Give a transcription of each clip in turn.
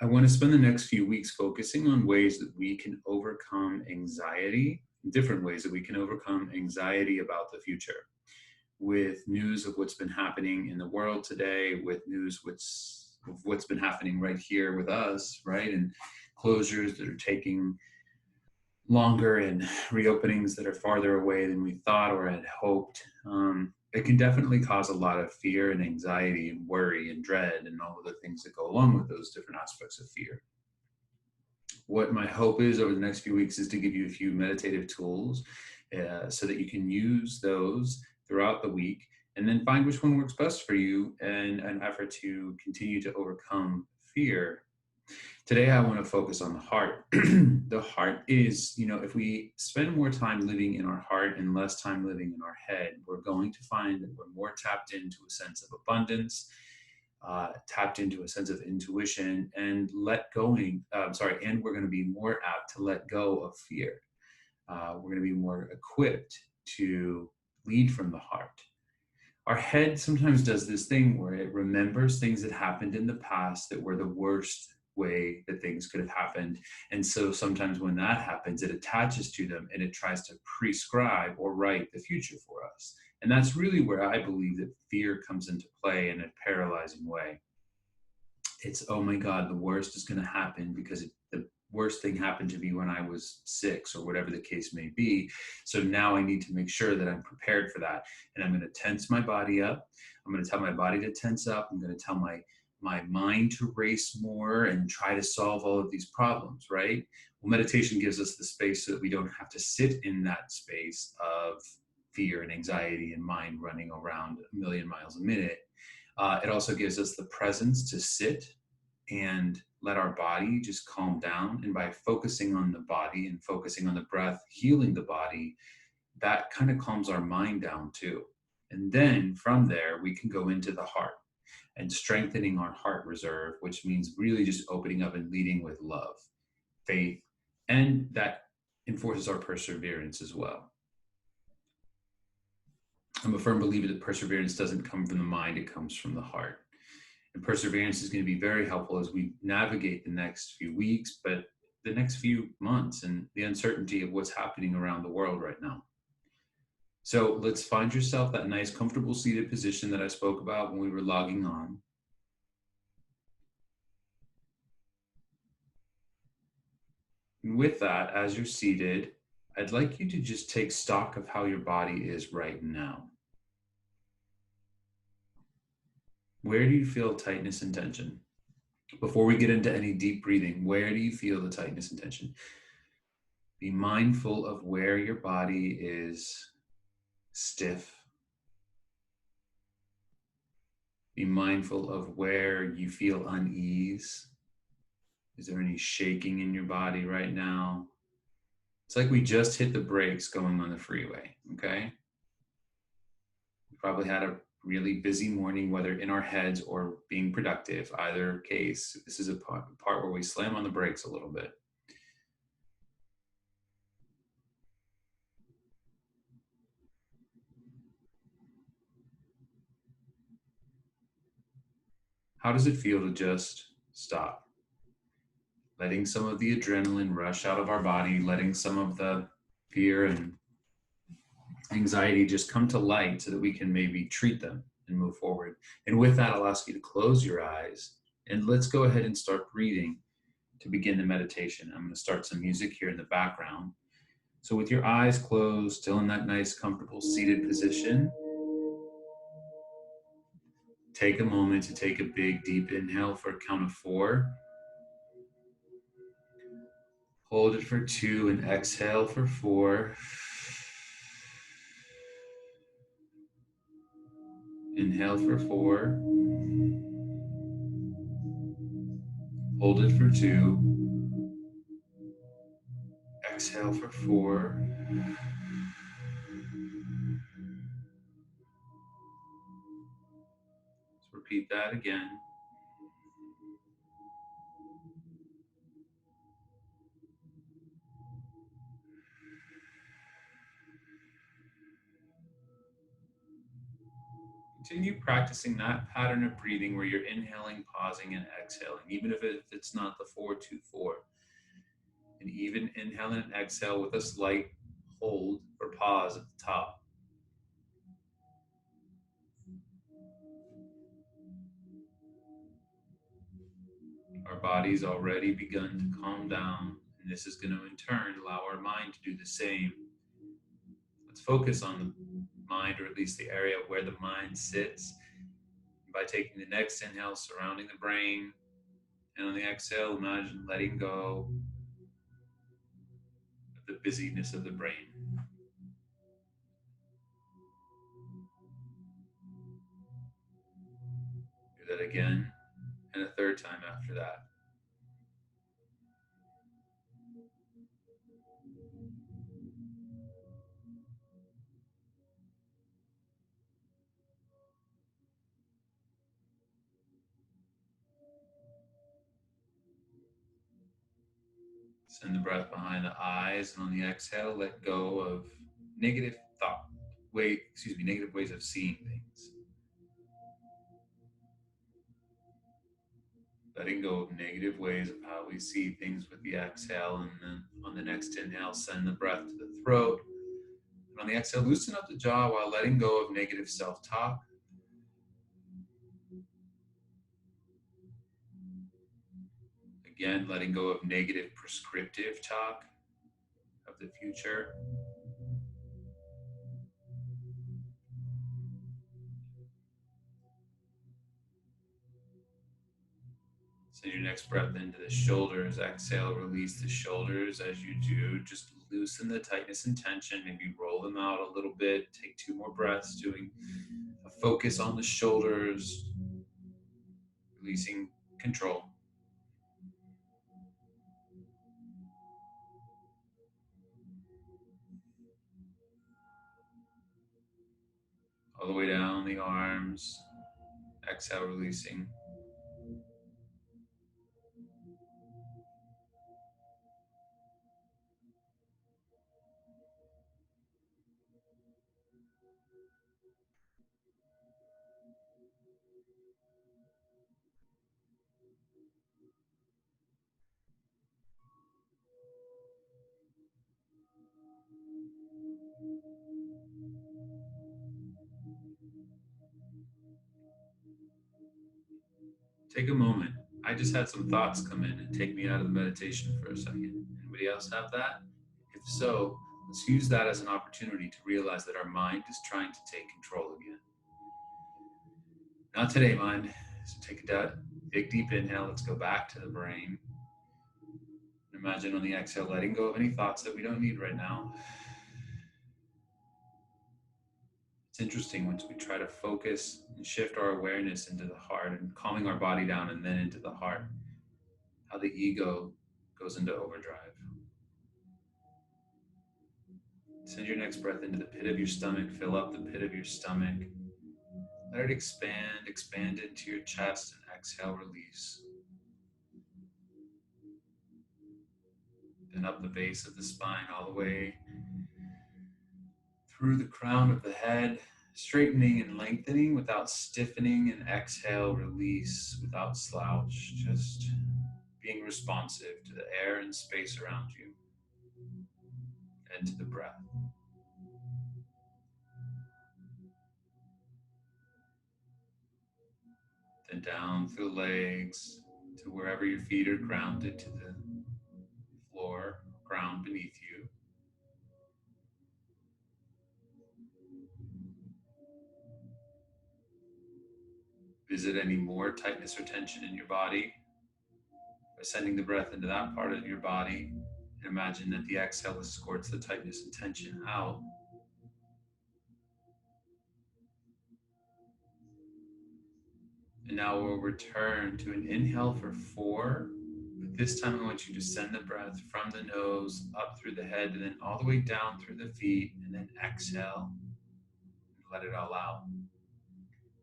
I want to spend the next few weeks focusing on ways that we can overcome anxiety, different ways that we can overcome anxiety about the future. With news of what's been happening in the world today, with of what's been happening right here with us, right? And closures that are taking longer and reopenings that are farther away than we thought or had hoped. It can definitely cause a lot of fear and anxiety and worry and dread and all of the things that go along with those different aspects of fear. What my hope is over the next few weeks is to give you a few meditative tools so that you can use those throughout the week and then find which one works best for you in an effort to continue to overcome fear. Today, I want to focus on the heart. The heart is, if we spend more time living in our heart and less time living in our head, we're going to find that we're more tapped into a sense of abundance, tapped into a sense of intuition, and and we're going to be more apt to let go of fear. We're going to be more equipped to lead from the heart. Our head sometimes does this thing where it remembers things that happened in the past that were the worst way that things could have happened. And so sometimes when that happens, it attaches to them and it tries to prescribe or write the future for us. And that's really where I believe that fear comes into play in a paralyzing way. It's, oh my God, the worst is going to happen because the worst thing happened to me when I was 6 or whatever the case may be. So now I need to make sure that I'm prepared for that. And I'm going to tense my body up. I'm going to tell my body to tense up. I'm going to tell my mind to race more and try to solve all of these problems, right? Well, meditation gives us the space so that we don't have to sit in that space of fear and anxiety and mind running around a million miles a minute. It also gives us the presence to sit and let our body just calm down. And by focusing on the body and focusing on the breath, healing the body, that kind of calms our mind down too. And then from there, we can go into the heart and strengthening our heart reserve, which means really just opening up and leading with love, faith, and that enforces our perseverance as well. I'm a firm believer that perseverance doesn't come from the mind, it comes from the heart. And perseverance is going to be very helpful as we navigate the next few weeks, but the next few months and the uncertainty of what's happening around the world right now. So let's find yourself that nice, comfortable seated position that I spoke about when we were logging on. And with that, as you're seated, I'd like you to just take stock of how your body is right now. Where do you feel tightness and tension? Before we get into any deep breathing, where do you feel the tightness and tension? Be mindful of where your body is stiff. Be mindful of where you feel unease. Is there any shaking in your body right now? It's like we just hit the brakes going on the freeway, okay? We probably had a really busy morning, whether in our heads or being productive. Either case, this is a part where we slam on the brakes a little bit. How does it feel to just stop? Letting some of the adrenaline rush out of our body, letting some of the fear and anxiety just come to light so that we can maybe treat them and move forward. And with that, I'll ask you to close your eyes and let's go ahead and start breathing to begin the meditation. I'm going to start some music here in the background. So with your eyes closed, still in that nice, comfortable seated position, take a moment to take a big, deep inhale for a count of 4. Hold it for 2 and exhale for 4. Inhale for 4. Hold it for 2. Exhale for 4. Let's repeat that again. Continue practicing that pattern of breathing where you're inhaling, pausing, and exhaling, even if it's not the 4-2-4. And even inhale and exhale with a slight hold or pause at the top. Our body's already begun to calm down, and this is going to in turn allow our mind to do the same. Let's focus on the mind, or at least the area where the mind sits, by taking the next inhale surrounding the brain, and on the exhale, imagine letting go of the busyness of the brain. Do that again, and a third time after that. Send the breath behind the eyes, and on the exhale, let go of negative negative ways of seeing things. Letting go of negative ways of how we see things with the exhale, and then on the next inhale, send the breath to the throat. And on the exhale, loosen up the jaw while letting go of negative self-talk. Again, letting go of negative prescriptive talk of the future. Send your next breath into the shoulders. Exhale, release the shoulders. As you do, just loosen the tightness and tension. Maybe roll them out a little bit. Take 2 more breaths, doing a focus on the shoulders, releasing control. All the way down the arms. Exhale, releasing. Take a moment. I just had some thoughts come in and take me out of the meditation for a second. Anybody else have that? If so, let's use that as an opportunity to realize that our mind is trying to take control again. Not today, mind. So take a big deep inhale. Let's go back to the brain. Imagine on the exhale, letting go of any thoughts that we don't need right now. It's interesting once we try to focus and shift our awareness into the heart and calming our body down and then into the heart, how the ego goes into overdrive. Send your next breath into the pit of your stomach. Fill up the pit of your stomach. Let it expand into your chest, and exhale, release. Then up the base of the spine, all the way through the crown of the head, straightening and lengthening without stiffening, and exhale, release without slouch, just being responsive to the air and space around you and to the breath. Then down through the legs to wherever your feet are grounded, to the floor, ground beneath you. Visit any more tightness or tension in your body by sending the breath into that part of your body, and imagine that the exhale escorts the tightness and tension out. And now we'll return to an inhale for 4. But this time I want you to send the breath from the nose up through the head and then all the way down through the feet, and then exhale and let it all out.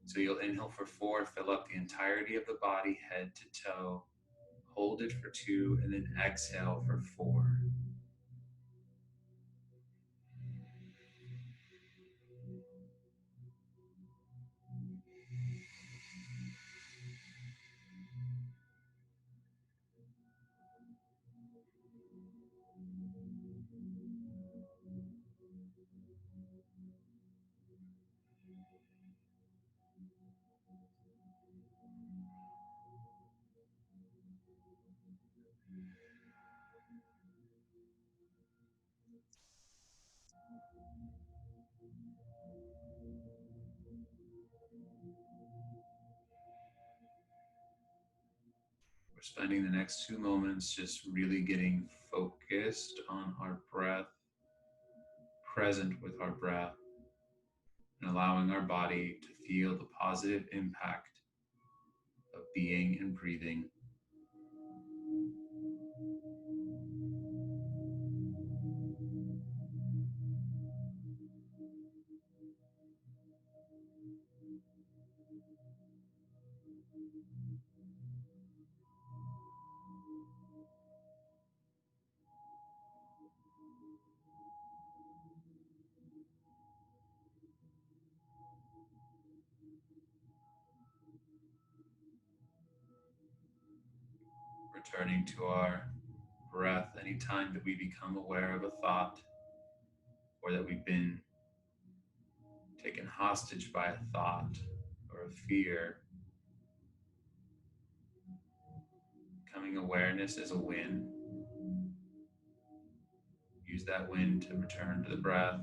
So you'll inhale for 4, fill up the entirety of the body, head to toe. Hold it for 2, and then exhale for 4. We're spending the next 2 moments just really getting focused on our breath, present with our breath, and allowing our body to feel the positive impact of being and breathing. Returning to our breath anytime that we become aware of a thought or that we've been taken hostage by a thought or a fear. Becoming awareness is a win. Use that win to return to the breath.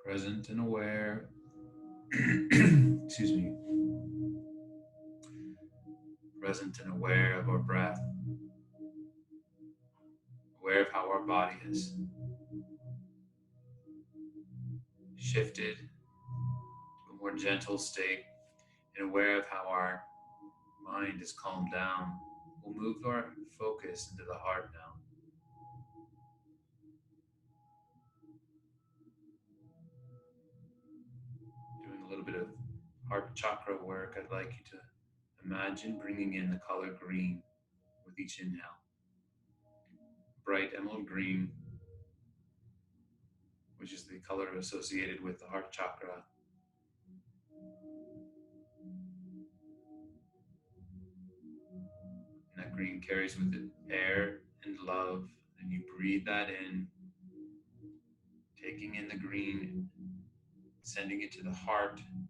Present and aware. Excuse me. Present and aware of our breath. Aware of how our body has shifted to a more gentle state, and aware of how our mind is calmed down. We'll move our focus into the heart now. Doing a little bit of heart chakra work, I'd like you to imagine bringing in the color green with each inhale. Bright emerald green, which is the color associated with the heart chakra. And that green carries with it air and love. And you breathe that in, taking in the green, sending it to the heart, and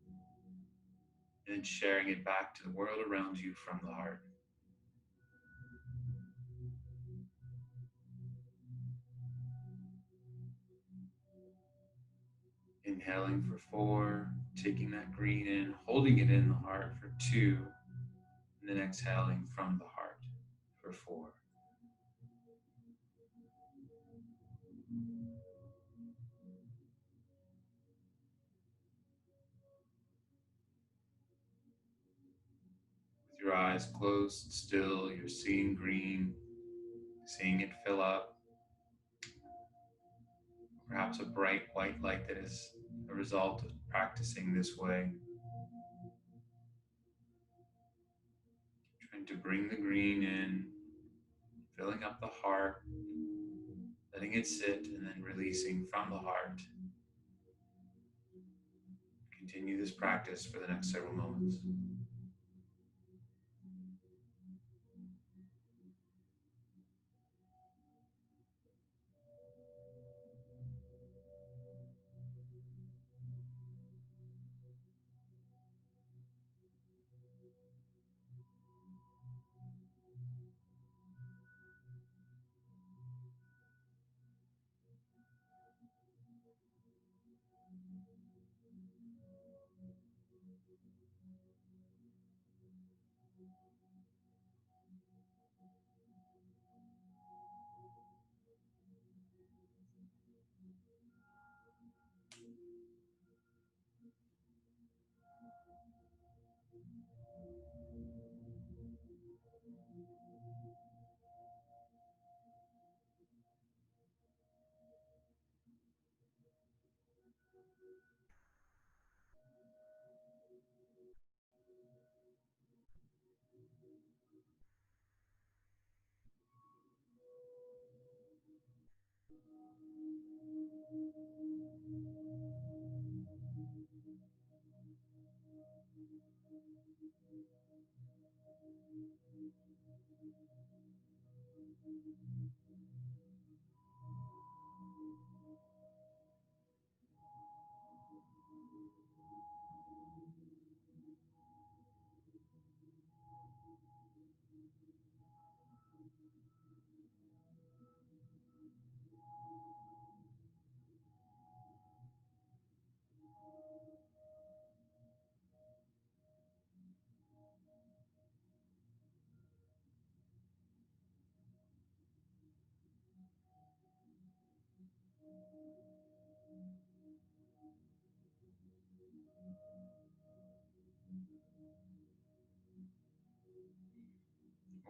then sharing it back to the world around you from the heart. Inhaling for 4, taking that green in, holding it in the heart for 2, and then exhaling from the heart for 4. Your eyes closed still, you're seeing green, seeing it fill up, perhaps a bright white light that is a result of practicing this way. Trying to bring the green in, filling up the heart, letting it sit, and then releasing from the heart. Continue this practice for the next several moments.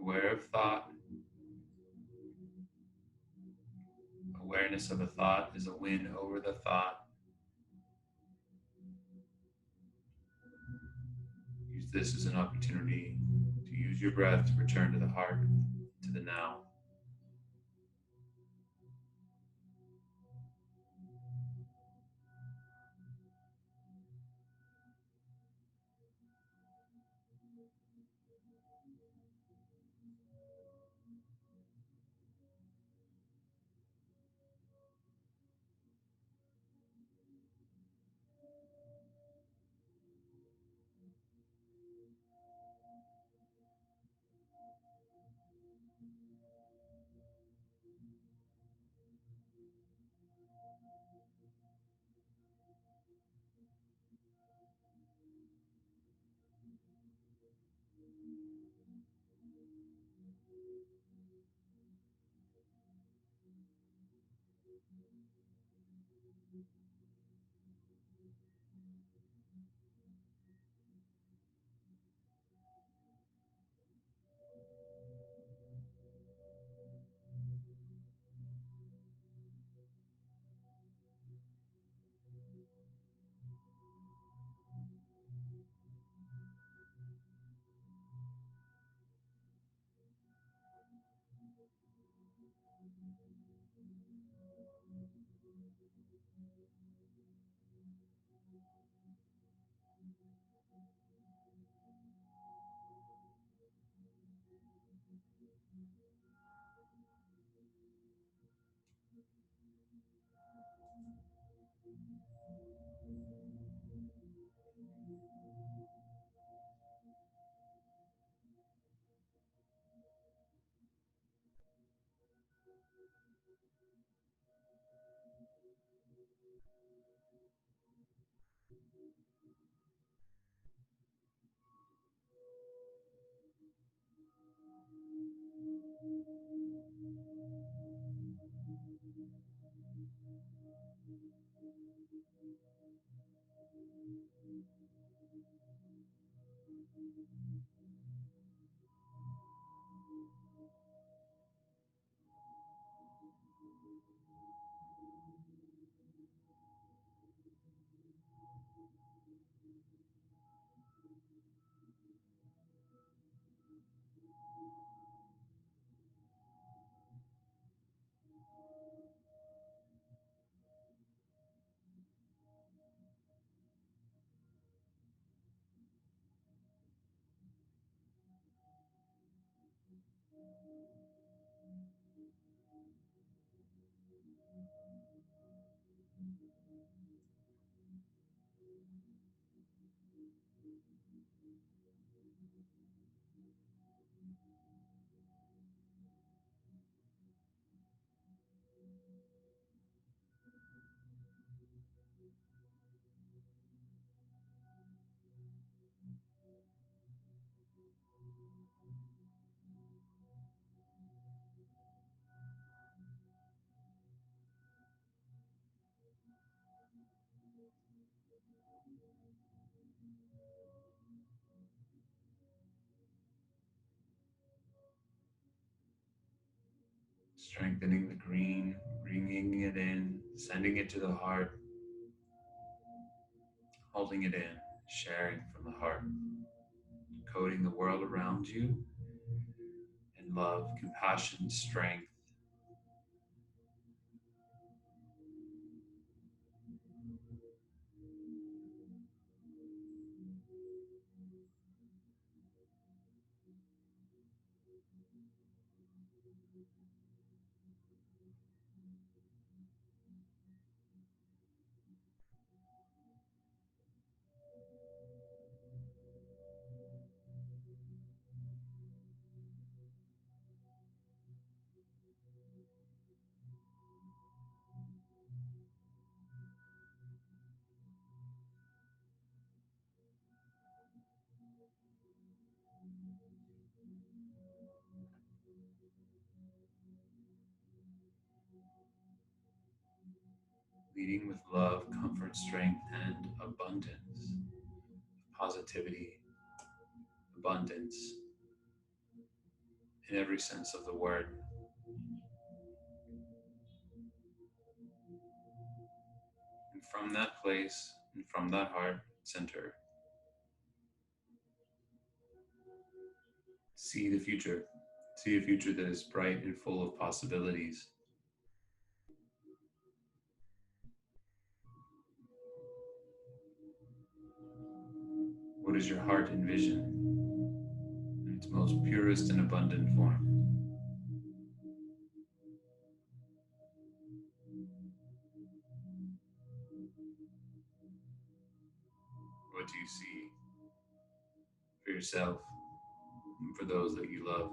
Aware of thought. Awareness of a thought is a win over the thought. Use this as an opportunity to use your breath to return to the heart, to the now. Strengthening the green, bringing it in, sending it to the heart, holding it in, sharing from the heart, coating the world around you in love, compassion, strength. Leading with love, comfort, strength, and abundance, positivity, abundance in every sense of the word. And from that place and from that heart center, see the future. See a future that is bright and full of possibilities. What does your heart envision in its most purest and abundant form? What do you see for yourself and for those that you love?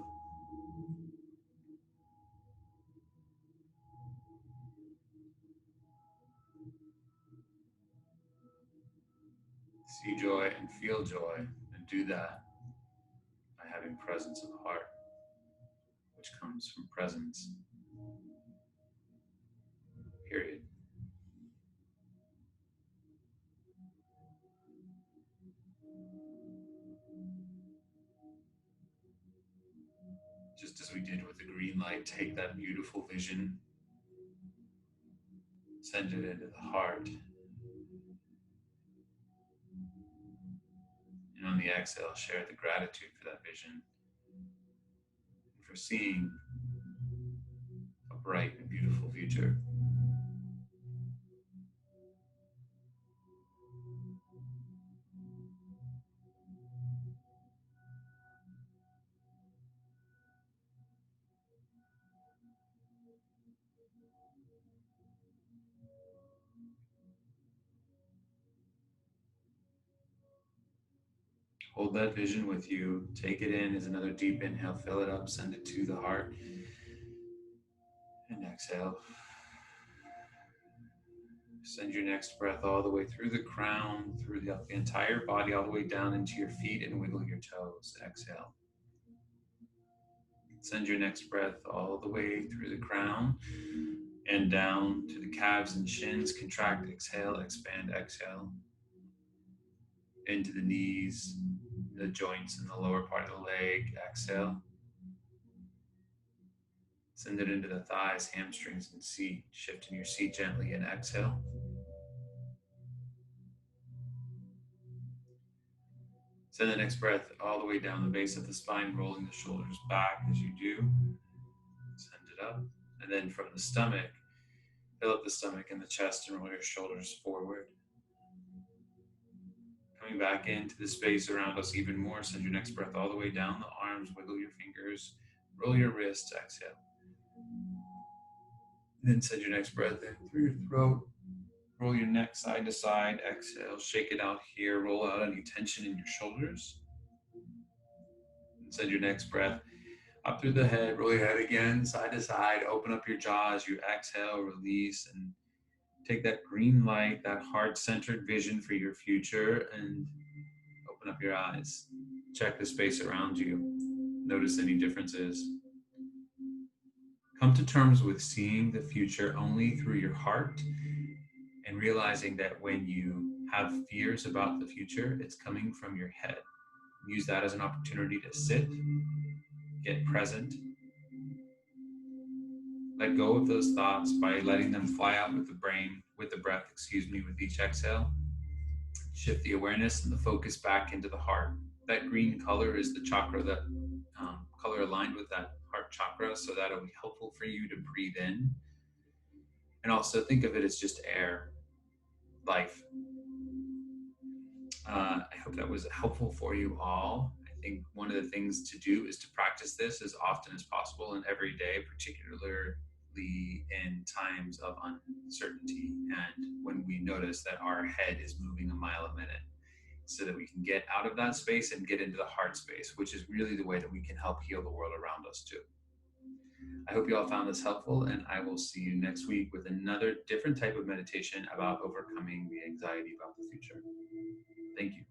See joy and feel joy, and do that by having presence of heart, which comes from presence, period. Just as we did with the green light, take that beautiful vision, send it into the heart, and on the exhale, share the gratitude for that vision and for seeing a bright and beautiful future. Hold that vision with you. Take it in as another deep inhale. Fill it up. Send it to the heart. And exhale. Send your next breath all the way through the crown, through the entire body, all the way down into your feet, and wiggle your toes. Exhale. Send your next breath all the way through the crown and down to the calves and shins. Contract, exhale, expand, exhale. Into the knees, the joints in the lower part of the leg. Exhale. Send it into the thighs, hamstrings, and seat. Shift in your seat gently and exhale. Send the next breath all the way down the base of the spine, rolling the shoulders back as you do. Send it up. And then from the stomach, fill up the stomach and the chest and roll your shoulders forward. Coming back into the space around us even more, send your next breath all the way down the arms, wiggle your fingers, roll your wrists, exhale. Then send your next breath in through your throat, roll your neck side to side, exhale, shake it out here, roll out any tension in your shoulders. And send your next breath up through the head, roll your head again, side to side, open up your jaw as you exhale, release, and take that green light, that heart-centered vision for your future, and open up your eyes. Check the space around you. Notice any differences. Come to terms with seeing the future only through your heart and realizing that when you have fears about the future, it's coming from your head. Use that as an opportunity to sit, get present, let go of those thoughts by letting them fly out with the brain, with the breath, with each exhale. Shift the awareness and the focus back into the heart. That green color is the chakra, that color aligned with that heart chakra, so that'll be helpful for you to breathe in. And also think of it as just air, life. I hope that was helpful for you all. I think one of the things to do is to practice this as often as possible and every day, particularly in times of uncertainty and when we notice that our head is moving a mile a minute, so that we can get out of that space and get into the heart space, which is really the way that we can help heal the world around us too. I hope you all found this helpful, and I will see you next week with another different type of meditation about overcoming the anxiety about the future. Thank you.